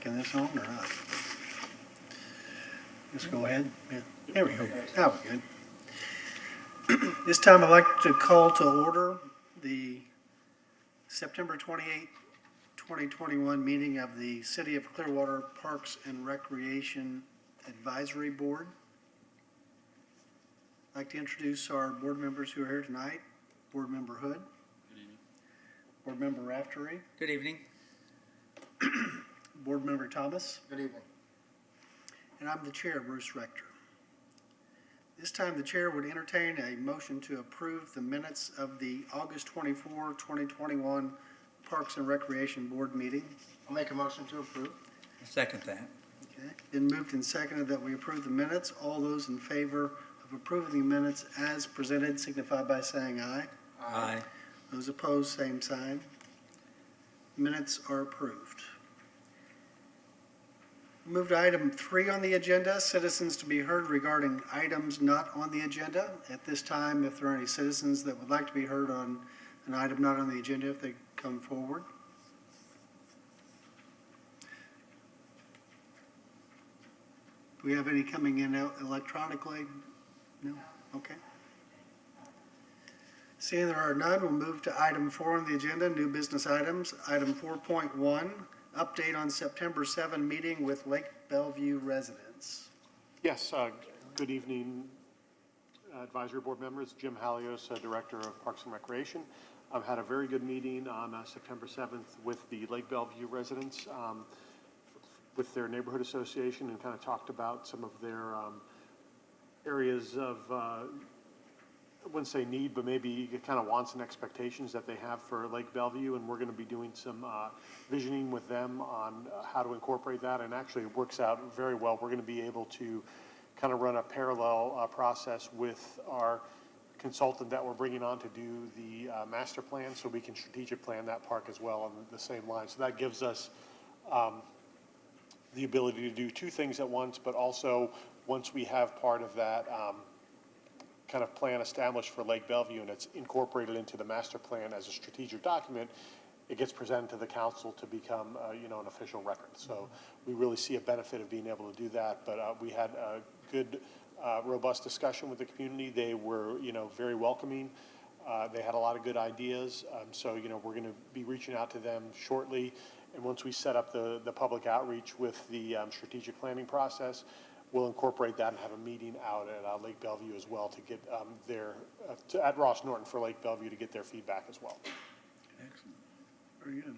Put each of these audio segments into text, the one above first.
taking this on or not? Let's go ahead. Yeah. There we go. Now we're good. This time I'd like to call to order the September 28, 2021 meeting of the City of Clearwater Parks and Recreation Advisory Board. I'd like to introduce our board members who are here tonight. Board Member Hood. Good evening. Board Member Raftery. Good evening. Board Member Thomas. Good evening. And I'm the chair, Bruce Rector. This time the chair would entertain a motion to approve the minutes of the August 24, 2021 Parks and Recreation Board meeting. I'll make a motion to approve. I'll second that. Okay. Been moved and seconded that we approve the minutes. All those in favor of approving the minutes as presented signify by saying aye. Aye. Those opposed, same sign. Minutes are approved. Move to item 3 on the agenda, citizens to be heard regarding items not on the agenda. At this time, if there are any citizens that would like to be heard on an item not on the agenda, if they come forward. Do we have any coming in electronically? No? Okay. Seeing there are none, we'll move to item 4 on the agenda, new business items. Item 4.1, update on September 7 meeting with Lake Bellevue residents. Yes, good evening, advisory board members. Jim Halios, Director of Parks and Recreation. I've had a very good meeting on September 7th with the Lake Bellevue residents, with their neighborhood association, and kind of talked about some of their areas of, I wouldn't say need, but maybe kind of wants and expectations that they have for Lake Bellevue, and we're going to be doing some visioning with them on how to incorporate that, and actually it works out very well. We're going to be able to kind of run a parallel process with our consultant that we're bringing on to do the master plan, so we can strategic plan that park as well on the same line. So that gives us the ability to do two things at once, but also once we have part of that kind of plan established for Lake Bellevue and it's incorporated into the master plan as a strategic document, it gets presented to the council to become an official record. So we really see a benefit of being going to do that. But we had a good, robust discussion with the community. They were very welcoming. They had a lot of good ideas. So we're going to be reaching out to them shortly. And once we set up the public outreach with the strategic planning process, we'll incorporate that and have a meeting out at Lake Bellevue as well to get at Ross Norton for Lake Bellevue to get their feedback as well. Excellent. Very good.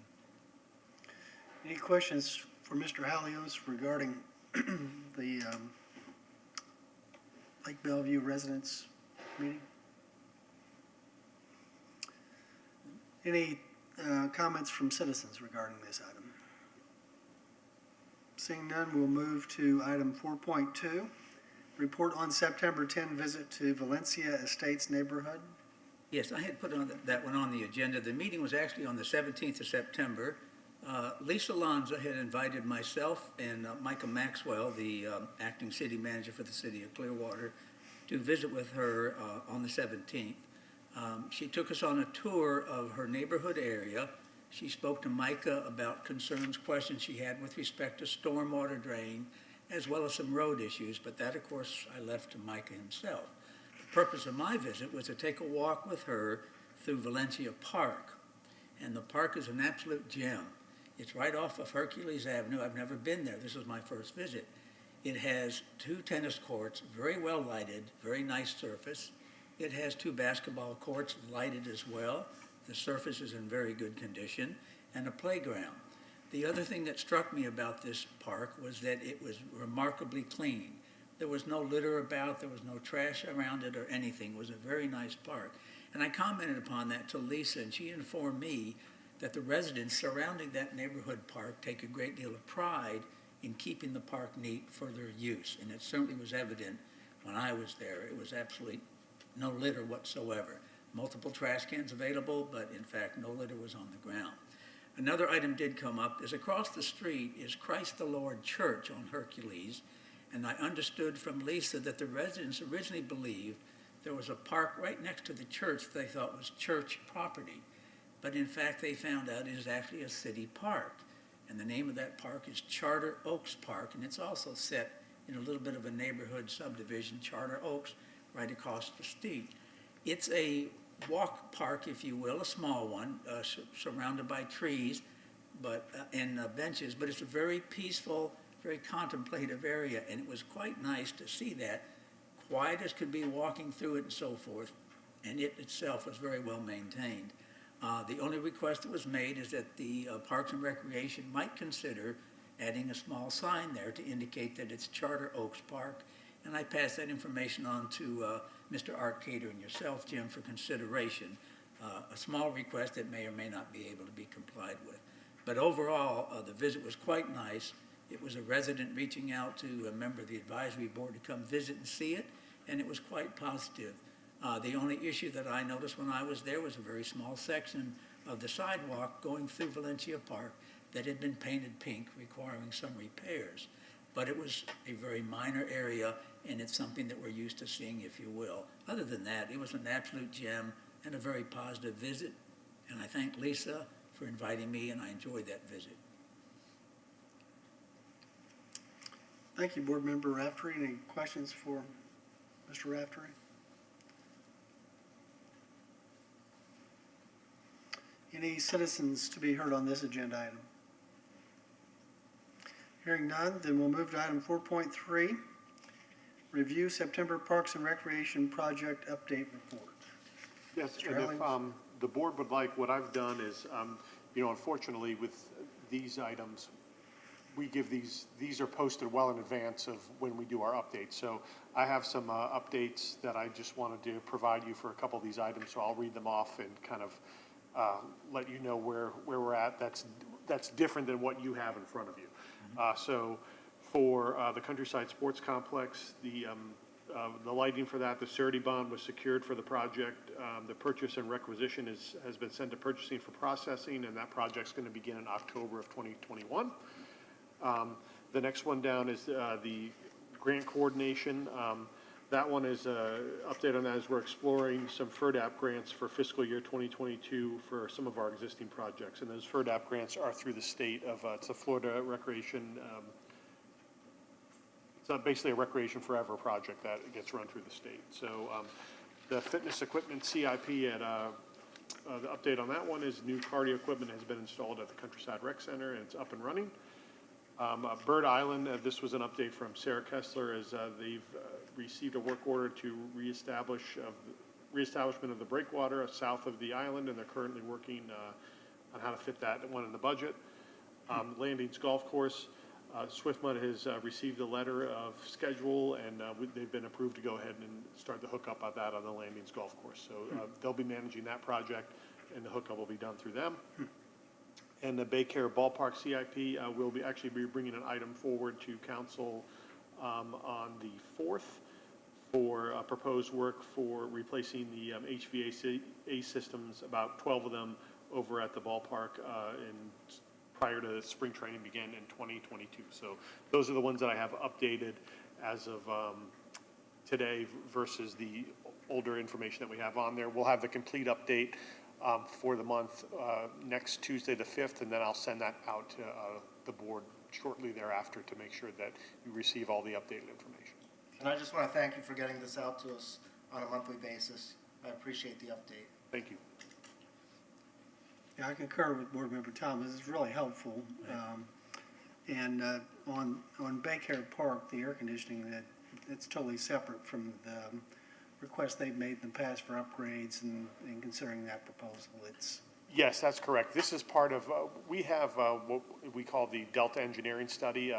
Any questions for Mr. Halios regarding the Lake Bellevue residents meeting? Any comments from citizens regarding this item? Seeing none, we'll move to item 4.2, report on September 10 visit to Valencia Estates neighborhood. Yes, I had put that one on the agenda. The meeting was actually on the 17th of September. Lisa Lanza had invited myself and Micah Maxwell, the acting city manager for the city of Clearwater, to visit with her on the 17th. She took us on a tour of her neighborhood area. She spoke to Micah about concerns, questions she had with respect to stormwater drain, as well as some road issues, but that, of course, I left to Micah himself. The purpose of my visit was to take a walk with her through Valencia Park, and the park is an absolute gem. It's right off of Hercules Avenue. I've never been there. This was my first visit. It has 2 tennis courts, very well lighted, very nice surface. It has 2 basketball courts lighted as well. The surface is in very good condition, and a playground. The other thing that struck me about this park was that it was remarkably clean. There was no litter about, there was no trash around it or anything. It was a very nice park. And I commented upon that to Lisa, and she informed me that the residents surrounding that neighborhood park take a great deal of pride in keeping the park neat for their use. And it certainly was evident when I was there. It was absolutely no litter whatsoever. Multiple trash cans available, but in fact, no litter was on the ground. Another item did come up, is across the street is Christ the Lord Church on Hercules, and I understood from Lisa that the residents originally believed there was a park right next to the church they thought was church property, but in fact they found out it is actually a city park. And the name of that park is Charter Oaks Park, and it's also set in a little bit of a neighborhood subdivision, Charter Oaks, right across the street. It's a walk park, if you will, a small one, surrounded by trees, and benches, but it's a very peaceful, very contemplative area, and it was quite nice to see that, quiet as could be walking through it and so forth, and it itself was very well maintained. The only request that was made is that the Parks and Recreation might consider adding a small sign there to indicate that it's Charter Oaks Park, and I passed that information on to Mr. Art Cater and yourself, Jim, for consideration. A small request that may or may not be able to be complied with. But overall, the visit was quite nice. It was a resident reaching out to a member of the advisory board to come visit and see it, and it was quite positive. The only issue that I noticed when I was there was a very small section of the sidewalk going through Valencia Park that had been painted pink, requiring some repairs. But it was a very minor area, and it's something that we're used to seeing, if you will. Other than that, it was an absolute gem and a very positive visit, and I thank Lisa for inviting me, and I enjoyed that visit. Thank you, Board Member Raftery. Any questions for Mr. Raftery? Any citizens to be heard on this agenda item? Hearing none, then we'll move to item 4.3, review September Parks and Recreation Project Update Report. Yes, Mr. and if Hellings? the board would like, what I've done is, unfortunately with these items, we give these are posted well in advance of when we do our updates. So I have some updates that I just wanted to provide you for a couple of these items, so I'll read them off and kind of let you know where we're at. That's different than what you have in front of you. So for the Countryside Sports Complex, the lighting for that, the surety bond was secured for the project. The purchase and requisition has been sent to purchasing for processing, and that project's going to begin in October of 2021. The next one down is the grant coordination. That one is update on that is we're exploring some FERDAP grants for fiscal year 2022 for some of our existing projects. And those FERDAP grants are through the state of, it's the Florida Recreation, it's basically a Recreation Forever project that gets run through the state. So the fitness equipment CIP the update on that one is new cardio equipment has been installed at the Countryside Rec Center and it's up and running. Bird Island, this was an update from Sarah Kessler as they've received a work order to reestablishment of the breakwater south of the island, and they're currently working on how to fit that one in the budget. Landings Golf Course, Swiftmud has received a letter of schedule, and they've been approved to go ahead and start the hookup of that on the Landings Golf Course. So they'll be managing that project, and the hookup will be done through them. And the Baycare Ballpark CIP will actually be bringing an item forward to council on the 4th for proposed work for replacing the HVAC systems, about 12 of them over at the ballpark prior to spring training begin in 2022. So those are the ones that I have updated as of today versus the older information that we have on there. We'll have the complete update for the month next Tuesday the 5th, and then I'll send that out to the board shortly thereafter to make sure that you receive all the updated information. And I just want to thank you for getting this out to us on a monthly basis. I appreciate the update. Thank you. Yeah, I concur with Board Member Thomas. It's really helpful. And on Baycare Park, the air conditioning, it's totally separate from the request they've made in the past for upgrades and considering that proposal. Yes, that's correct. This is part of, we have what we call the Delta Engineering Study,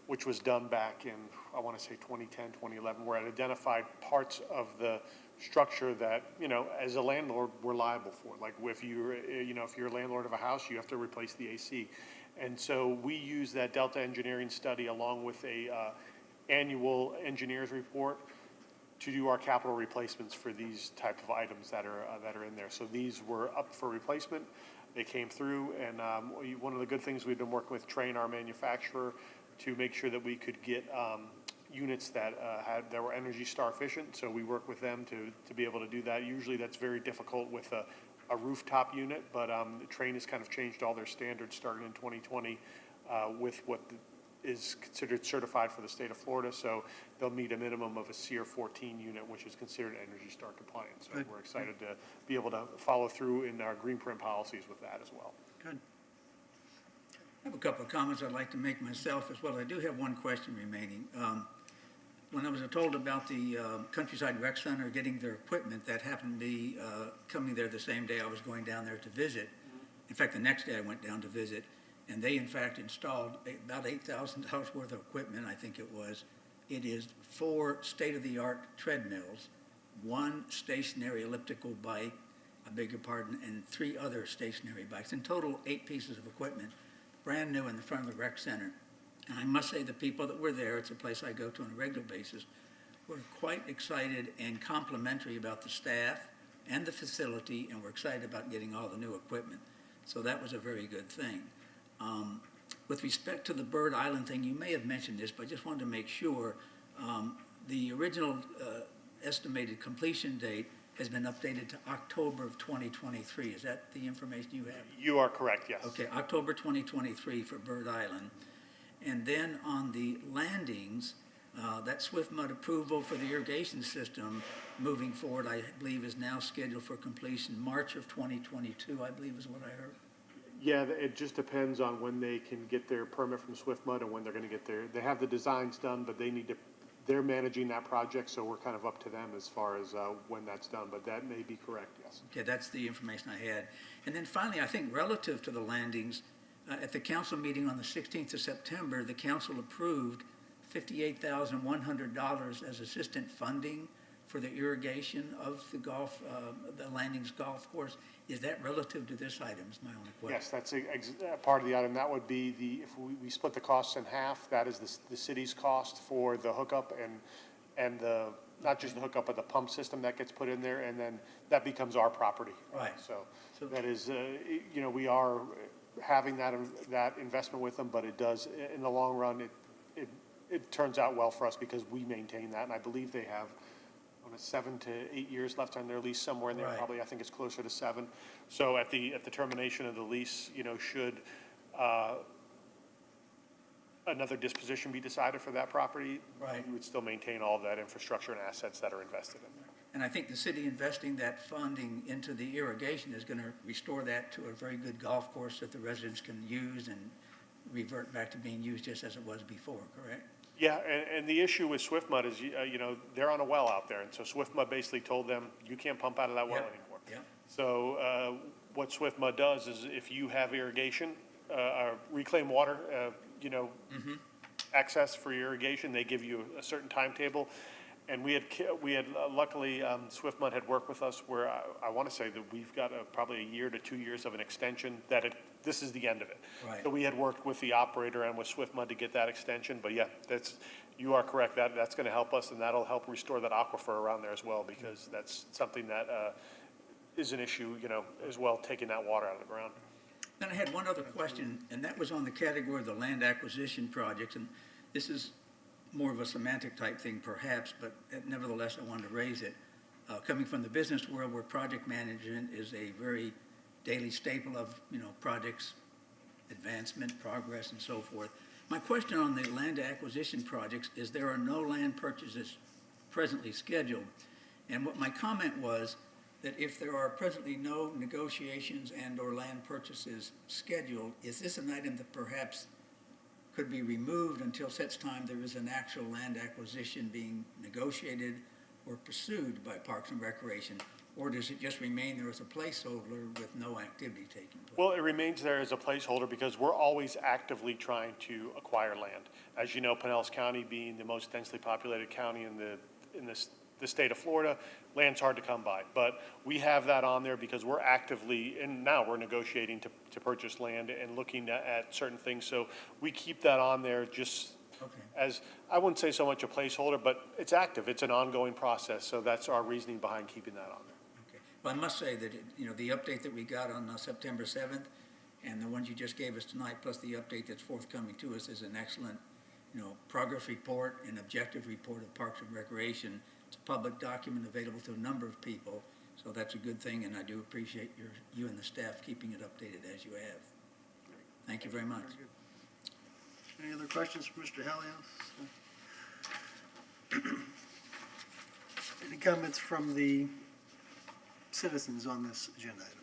which was done back in, I want to say 2010, 2011, where it identified parts of the structure that, as a landlord, we're liable for. Like if you're a landlord of a house, you have to replace the AC. And so we use that Delta Engineering Study along with a annual engineer's report to do our capital replacements for these type of items that are in there. So these were up for replacement. They came through, and one of the good things we've been working with Train, our manufacturer, to make sure that we could get units that were Energy Star efficient. So we work with them to be able to do that. Usually that's very difficult with a rooftop unit, but Train has kind of changed all their standards starting in 2020 with what is considered certified for the state of Florida. So they'll meet a minimum of a SEER 14 unit, which is considered Energy Star compliant. So Good. we're excited to be able to follow through in our green print policies with that as well. Good. I have a couple of comments I'd like to make myself as well. I do have one question remaining. When I was told about the Countryside Rec Center getting their equipment, that happened to be coming there the same day I was going down there to visit. In fact, the next day I went down to visit, and they in fact installed about $8,000 worth of equipment, I think it was. It is 4 state-of-the-art treadmills, 1 stationary elliptical bike, I beg your pardon, and 3 other stationary bikes. In total, 8 pieces of equipment, brand new in the front of the rec center. And I must say the people that were there, it's a place I go to on a regular basis, were quite excited and complimentary about the staff and the facility, and were excited about getting all the new equipment. So that was a very good thing. With respect to the Bird Island thing, you may have mentioned this, but I just wanted to make sure. The original estimated completion date has been updated to October of 2023. Is that the information you have? You are correct, yes. Okay, October 2023 for Bird Island. And then on the landings, that swift mud approval for the irrigation system moving forward, I believe, is now scheduled for completion March of 2022, I believe is what I heard. Yeah, it just depends on when they can get their permit from Swift Mud and when they're going to get they have the designs done, but they're managing that project, so we're kind of up to them as far as when that's done, but that may be correct, yes. Okay, that's the information I had. And then finally, I think relative to the landings, at the council meeting on the 16th of September, the council approved $58,100 as assistant funding for the irrigation of the landings golf course. Is that relative to this item is my only question. Yes, that's a part of the item. That would be if we split the costs in half, that is the city's cost for the hookup and the, not just the hookup, but the pump system that gets put in there, and then that becomes our property. Right. So that is, we are having that investment with them, but it does, in the long run, it turns out well for us because we maintain that, and I believe they have 7 to 8 years left on their lease, somewhere in there. Right. Probably, I think it's closer to 7. So at the termination of the lease, should another disposition be decided for that property, Right. we would still maintain all of that infrastructure and assets that are invested in there. And I think the city investing that funding into the irrigation is going to restore that to a very good golf course that the residents can use and revert back to being used just as it was before, correct? Yeah, and the issue with Swift Mud is, they're on a well out there, and so Swift Mud basically told them, you can't pump out of that well Yep. anymore. Yep. So what Swift Mud does is if you have irrigation, reclaimed water, access for your irrigation, they give you a certain timetable. And we had luckily, Swift Mud had worked with us where I want to say that we've got probably a year to 2 years of an extension this is the end of it. Right. So we had worked with the operator and with Swift Mud to get that extension, but yeah, you are correct, that's going to help us, and that'll help restore that aquifer around there as well, because that's something that is an issue, as well, taking that water out of the ground. Then I had one other question, and that was on the category of the land acquisition projects, and this is more of a semantic type thing perhaps, but nevertheless I wanted to raise it. Coming from the business world where project management is a very daily staple of, projects, advancement, progress, and so forth. My question on the land acquisition projects is there are no land purchases presently scheduled. And what my comment was that if there are presently no negotiations and/or land purchases scheduled, is this an item that perhaps could be removed until such time there is an actual land acquisition being negotiated or pursued by Parks and Recreation? Or does it just remain there as a placeholder with no activity taking place? Well, it remains there as a placeholder because we're always actively trying to acquire land. As you know, Pinellas County being the most densely populated county in the state of Florida, land's hard to come by. But we have that on there because we're actively, and now we're negotiating to purchase land and looking at certain things. So we keep that on there just as, I wouldn't say so much a placeholder, but it's active. It's an ongoing process. So that's our reasoning behind keeping that on there. Okay. Well, I must say that, the update that we got on September 7th and the ones you just gave us tonight, plus the update that's forthcoming to us, is an excellent, progress report and objective report of Parks and Recreation. It's a public document available to a number of people, so that's a good thing, and I do appreciate you and the staff keeping it updated as you have. Thank you very much. Any other questions for Mr. Helios? Any comments from the citizens on this agenda item?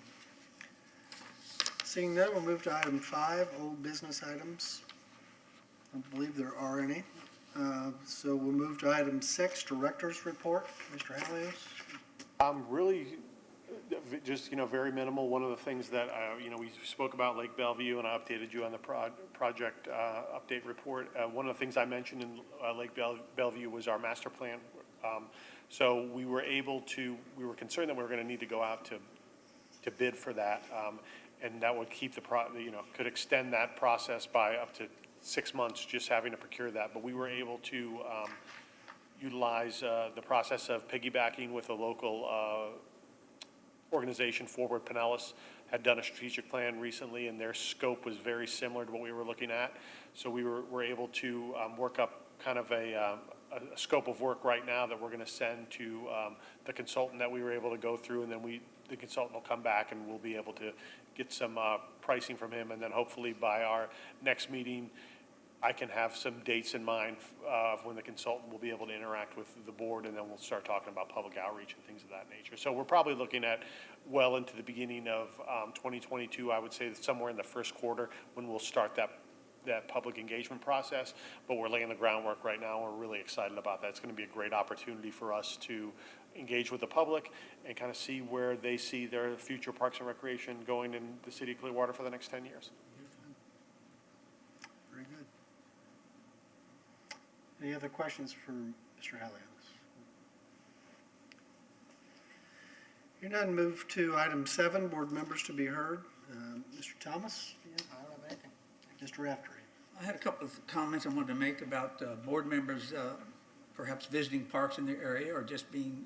Seeing none, we'll move to item 5, old business items. I don't believe there are any. So we'll move to item 6, director's report. Mr. Helios? Really, just, very minimal. One of the things that, we spoke about Lake Bellevue, and I updated you on the project update report. One of the things I mentioned in Lake Bellevue was our master plan. So we were concerned that we were going to need to go out to bid for that, and that would keep could extend that process by up to 6 months just having to procure that. But we were able to utilize the process of piggybacking with a local organization. Forward Pinellas had done a strategic plan recently, and their scope was very similar to what we were looking at. So we were able to work up kind of a scope of work right now that we're going to send to the consultant that we were able to go through, and then the consultant will come back and we'll be able to get some pricing from him, and then hopefully by our next meeting I can have some dates in mind of when the consultant will be able to interact with the board, and then we'll start talking about public outreach and things of that nature. So we're probably looking at well into the beginning of 2022. I would say that somewhere in the first quarter when we'll start that public engagement process, but we're laying the groundwork right now. We're really excited about that. It's going to be a great opportunity for us to engage with the public and kind of see where they see their future parks and recreation going in the city of Clearwater for the next 10 years. Very good. Any other questions for Mr. Helios? Hearing none, move to item 7, board members to be heard. Mr. Thomas? I don't have anything. Mr. Raftery? I had a couple of comments I wanted to make about board members perhaps visiting parks in their area, or just being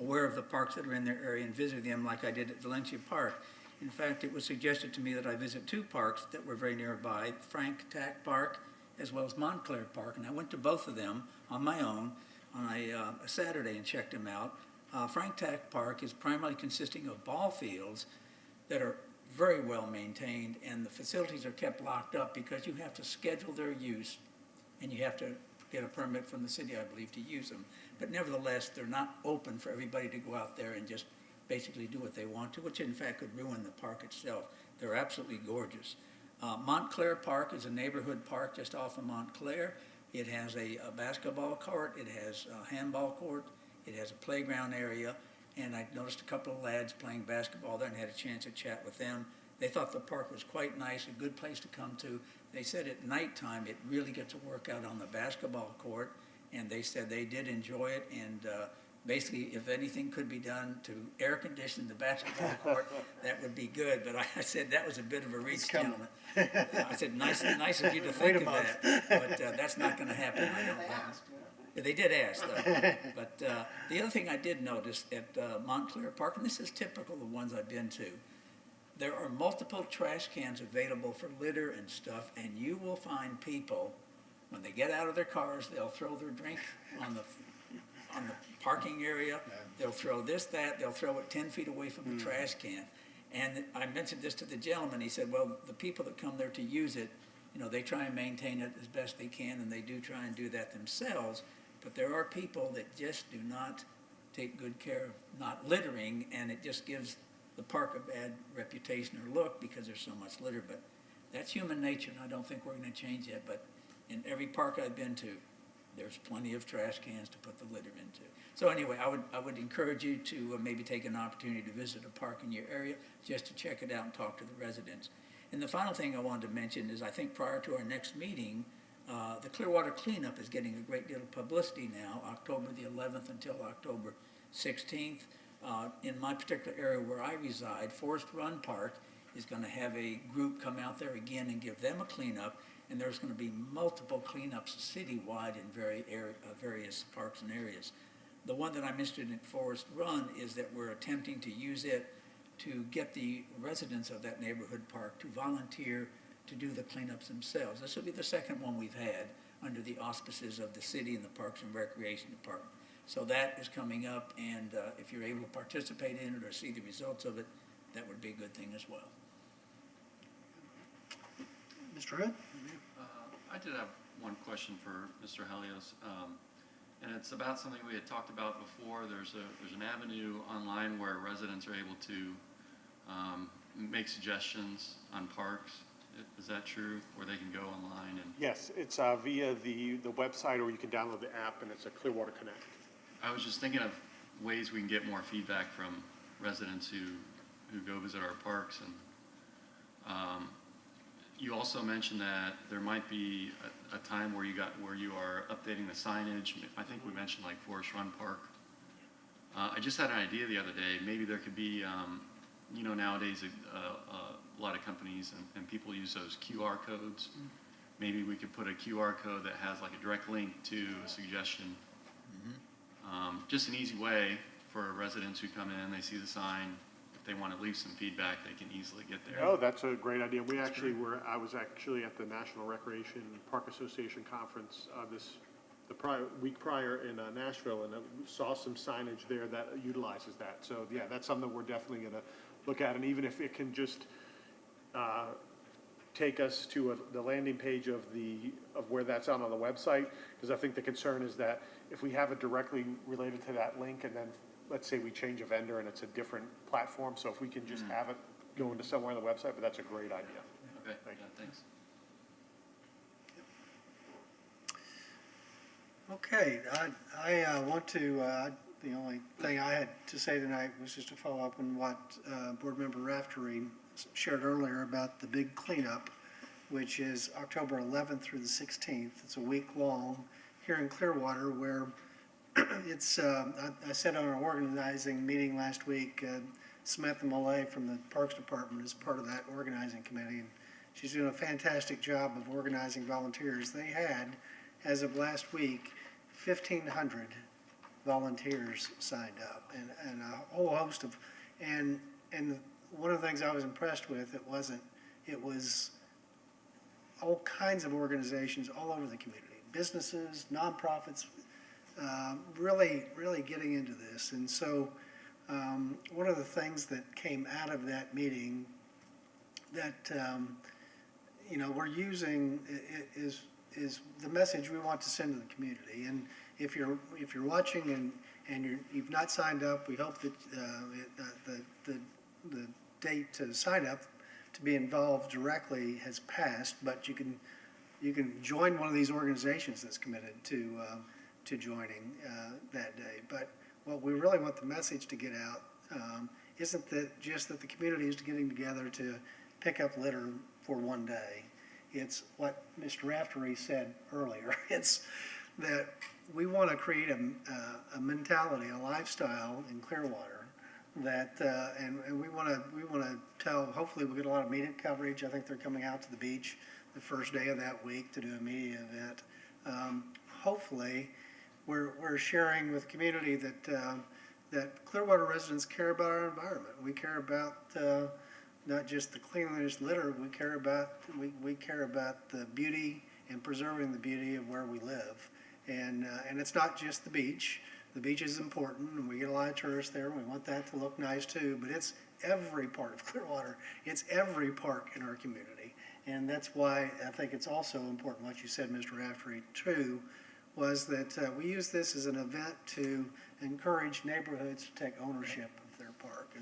aware of the parks that are in their area and visiting them like I did at Valencia Park. In fact, it was suggested to me that I visit 2 parks that were very nearby, Frank Tack Park as well as Montclair Park, and I went to both of them on my own on a Saturday and checked them out. Frank Tack Park is primarily consisting of ball fields that are very well maintained, and the facilities are kept locked up because you have to schedule their use and you have to get a permit from the city, I believe, to use them. But nevertheless, they're not open for everybody to go out there and just basically do what they want to, which in fact could ruin the park itself. They're absolutely gorgeous. Montclair Park is a neighborhood park just off of Montclair. It has a basketball court, it has a handball court, it has a playground area, and I noticed a couple of lads playing basketball there and had a chance to chat with them. They thought the park was quite nice, a good place to come to. They said at nighttime it really gets to work out on the basketball court, and they said they did enjoy it, and basically if anything could be done to air condition the basketball court, that would be good. But I said that was a bit of a reach, gentlemen. I said nice of you to think of that, but that's not going to happen, I don't think. They did ask, though. But the other thing I did notice at Montclair Park, and this is typical of the ones I've been to, there are multiple trash cans available for litter and stuff, and you will find people, when they get out of their cars, they'll throw their drink on the parking area. They'll throw this, that, they'll throw it 10 feet away from the trash can. And I mentioned this to the gentleman. He said, well, the people that come there to use it, they try and maintain it as best they can, and they do try and do that themselves. But there are people that just do not take good care of not littering, and it just gives the park a bad reputation or look because there's so much litter. But that's human nature, and I don't think we're going to change that. But in every park I've been to, there's plenty of trash cans to put the litter into. So anyway, I would encourage you to maybe take an opportunity to visit a park in your area just to check it out and talk to the residents. And the final thing I wanted to mention is I think prior to our next meeting, the Clearwater cleanup is getting a great deal of publicity now, October the 11th until October 16th. In my particular area where I reside, Forest Run Park is going to have a group come out there again and give them a cleanup, and there's going to be multiple cleanups citywide in various parks and areas. The one that I'm interested in at Forest Run is that we're attempting to use it to get the residents of that neighborhood park to volunteer to do the cleanups themselves. This will be the second one we've had under the auspices of the city and the Parks and Recreation Department. So that is coming up, and if you're able to participate in it or see the results of it, that would be a good thing as well. Mr. Hood? I did have one question for Mr. Helios, and it's about something we had talked about before. There's an avenue online where residents are able to make suggestions on parks. Is that true? Where they can go online and? Yes, it's via the website, or you can download the app, and it's a Clearwater Connect. I was just thinking of ways we can get more feedback from residents who go visit our parks, and you also mentioned that there might be a time where you are updating the signage. I think we mentioned like Forest Run Park. I just had an idea the other day. Maybe there could be, nowadays a lot of companies and people use those QR codes. Maybe we could put a QR code that has like a direct link to a suggestion. Just an easy way for residents who come in, they see the sign. If they want to leave some feedback, they can easily get there. Oh, that's a great idea. I was actually at the National Recreation Park Association conference week prior in Nashville, and I saw some signage there that utilizes that. So yeah, that's something that we're definitely going to look at, and even if it can just take us to the landing page of where that's on the website, because I think the concern is that if we have it directly related to that link, and then let's say we change a vendor and it's a different platform, so if we can just have it go into somewhere on the website, but that's a great idea. Okay, Thank you. thanks. Okay, I want to, the only thing I had to say tonight was just to follow up on what Board Member Raftery shared earlier about the big cleanup, which is October 11th through the 16th. It's a week long here in Clearwater, where it's, I said on an organizing meeting last week, Samantha Millay from the Parks Department is part of that organizing committee, and she's doing a fantastic job of organizing volunteers. They had, as of last week, 1,500 volunteers signed up, and a whole host of, and one of the things I was impressed with, it was all kinds of organizations all over the community, businesses, nonprofits, really getting into this. And so one of the things that came out of that meeting that we're using is the message we want to send to the community. And if you're watching and you've not signed up, we hope that the date to sign up to be involved directly has passed, but you can join one of these organizations that's committed to joining that day. But what we really want the message to get out isn't that just that the community is getting together to pick up litter for one day. It's what Mr. Raftery said earlier. It's that we want to create a mentality, a lifestyle in Clearwater that, and we want to tell. Hopefully, we'll get a lot of media coverage. I think they're coming out to the beach the first day of that week to do a media event. Hopefully, we're sharing with the community that Clearwater residents care about our environment. We care about not just the cleanliness, litter. We care about the beauty and preserving the beauty of where we live. And it's not just the beach. The beach is important, and we get a lot of tourists there. We want that to look nice too. But it's every part of Clearwater. It's every park in our community, and that's why I think it's also important what you said, Mr. Raftery, too, was that we use this as an event to encourage neighborhoods to take ownership of their park,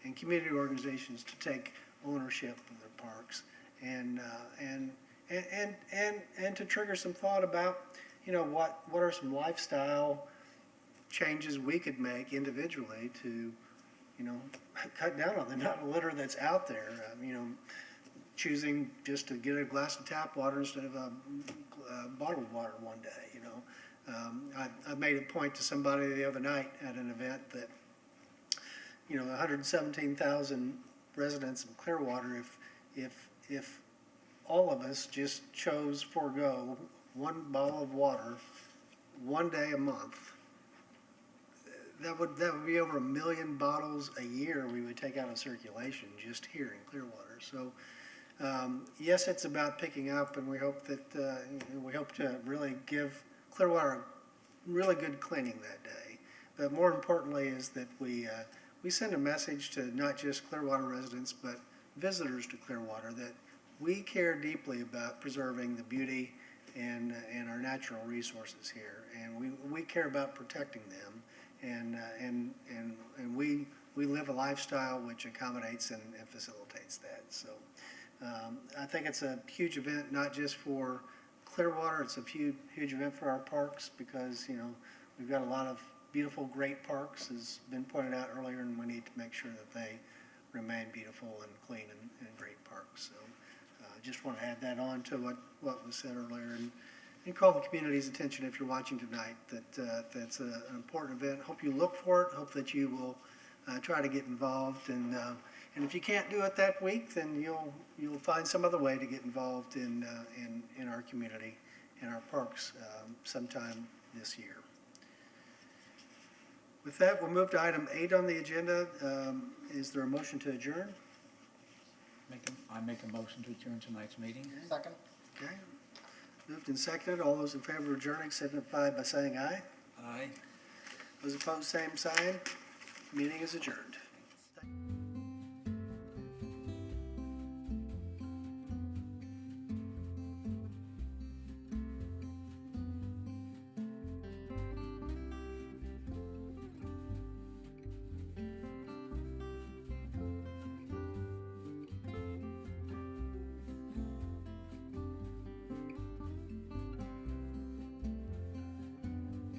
and community organizations to take ownership of their parks, and to trigger some thought about, what are some lifestyle changes we could make individually to, cut down on the amount of litter that's out there. Choosing just to get a glass of tap water instead of a bottled water one day. I made a point to somebody the other night at an event that 117,000 residents of Clearwater, if all of us just forego one bottle of water one day a month, that would be over 1 million bottles a year we would take out of circulation just here in Clearwater. So yes, it's about picking up, and we hope to really give Clearwater a really good cleaning that day. But more importantly is that we send a message to not just Clearwater residents, but visitors to Clearwater, that we care deeply about preserving the beauty and our natural resources here. And we care about protecting them, and we live a lifestyle which accommodates and facilitates that. So I think it's a huge event, not just for Clearwater, it's a huge event for our parks because, we've got a lot of beautiful, great parks, as been pointed out earlier, and we need to make sure that they remain beautiful and clean and great parks. So just want to add that on to what was said earlier and call the community's attention if you're watching tonight that that's an important event. Hope you look for it. Hope that you will try to get involved. And if you can't do it that week, then you'll find some other way to get involved in our community, in our parks sometime this year. With that, we'll move to item 8 on the agenda. Is there a motion to adjourn? I make a motion to adjourn tonight's meeting. Second? Okay. Moved and seconded. All those in favor of adjourning signify by saying aye. Aye. Those opposed, same sign. Meeting is adjourned.